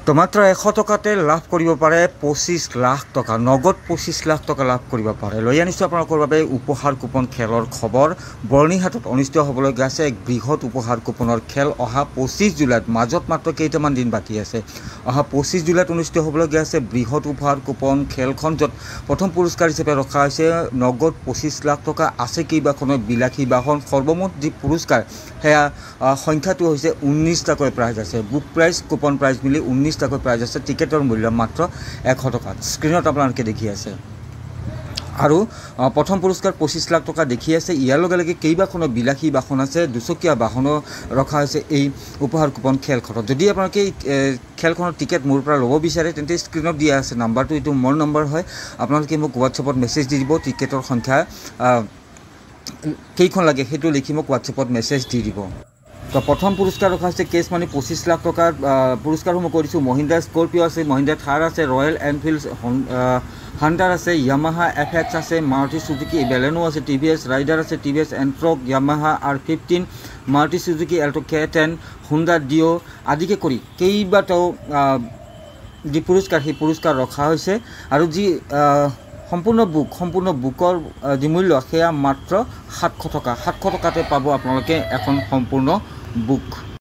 তো মাত্ৰ 100 টকাতে লাভ কৰিব পাৰে 25 লাখ টকা, নগদ 25 লাখ টকা লাভ কৰিব পাৰে। লৈ আনিছোঁ আপোনালোকৰ বাবে উপহাৰ কুপন খেলৰ খবৰ। বৰ্ণিহাটত অনুষ্ঠিত হ'বলগীয়া আছে এক বৃহৎ উপহাৰ কুপনৰ খেল অহা 25 জুলাইত, মাজত মাত্ৰ কেইটামান দিন বাকী আছে। অহা 25 জুলাইত অনুষ্ঠিত হ'বলগীয়া আছে বৃহৎ উপহাৰ কুপন খেলখন, য'ত প্ৰথম পুৰস্কাৰ হিচাপে ৰখা হৈছে নগদ 25 লাখ টকা। আছে কেইবাখনো বিলাসী বাহন। সৰ্বমুঠ যি পুৰস্কাৰ সেয়া সংখ্যাটো হৈছে 19টাকৈ প্ৰাইজ আছে। বুক প্ৰাইজ কুপন প্ৰাইজ মিলি 19টাকৈ প্ৰাইজ আছে। টিকেটৰ মূল্য মাত্ৰ 100 টকা। স্ক্ৰীণত আপোনালোকে দেখি আছে। আৰু প্ৰথম পুৰস্কাৰ 25 লাখ টকা দেখি আছে। ইয়াৰ লগে লগে কেইবাখনো বিলাসী বাহন আছে, দুচকীয়া বাহনো ৰখা হৈছে এই উপহাৰ কুপন খেলখনত। যদি আপোনালোকে খেলখনৰ টিকেট মোৰ পৰা ল'ব বিচাৰে তেন্তে স্ক্ৰীণত দিয়া আছে নাম্বাৰটো, এইটো মোৰ নম্বৰ হয়। আপোনালোকে মোক হোৱাটছএপত মেছেজ দি দিব। টিকেটৰ সংখ্যা কেইখন লাগে সেইটো লিখি মোক হোৱাটছএপত মেছেজ দি দিব। তো প্ৰথম পুৰস্কাৰ ৰখা হৈছে কেছ মানি 25 লাখ টকাৰ। পুৰস্কাৰসমূহ কৰিছোঁ মহিন্দ্ৰা স্কৰপিঅ' আছে, মহিন্দ্ৰা থাৰ আছে, ৰয়েল এনফিল্ড হাণ্টাৰ আছে, য়ামাহা FX আছে, মাৰুতি চুজুকি বেলেনো আছে, TVS ৰাইডাৰ আছে, TVS Ntorq, Yamaha R15, Maruti Suzuki Alto K10, Honda Dio' আদিকে কৰি কেইবাটাও যি পুৰস্কাৰ সেই পুৰস্কাৰ ৰখা হৈছে। আৰু যি সম্পূৰ্ণ বুকৰ যি মূল্য সেয়া মাত্ৰ 700 টকা। 700 টকাতে পাব আপোনালোকে এখন সম্পূৰ্ণ বুক।